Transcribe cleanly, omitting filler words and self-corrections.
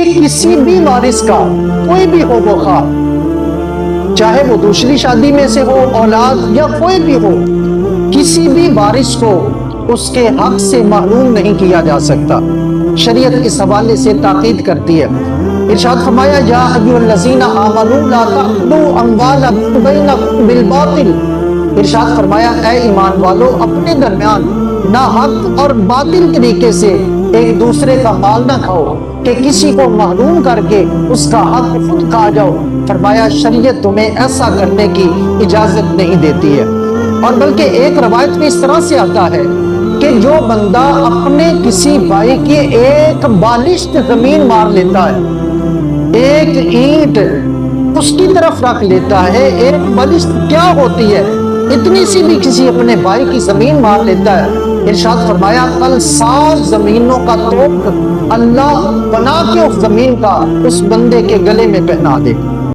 کہ کسی بھی وارث کا، کوئی بھی ہو وہ خواہ، چاہے وہ دوسری شادی میں سے ہو، اولاد یا کوئی بھی ہو، کسی بھی وارث کو اس کے حق سے محروم نہیں کیا جا سکتا۔ شریعت اس حوالے سے تاکید کرتی ہے، ارشاد فرمایا یا ایھا الذین آمنوا لا تأکلوا اموالکم بینکم بالباطل، ارشاد فرمایا اے ایمان والو اپنے درمیان ناحق اور باطل طریقے سے ایک دوسرے کا مال نہ کھاؤ کہ کسی کو محروم کر کے اس کا حق خود کھا جاؤ۔ فرمایا شریعت تمہیں ایسا کرنے کی اجازت نہیں دیتی ہے۔ اور بلکہ ایک روایت میں اس طرح سے آتا ہے کہ جو بندہ اپنے کسی بھائی کی ایک بالشت زمین مار لیتا ہے، ایک اینٹ اس کی طرف رکھ لیتا ہے، ایک بالشت کیا ہوتی ہے، اتنی سی بھی کسی اپنے بھائی کی زمین مار لیتا ہے، ارشاد فرمایا کل 7 زمینوں کا توق اللہ بنا کے اس زمین کا اس بندے کے گلے میں پہنا دے۔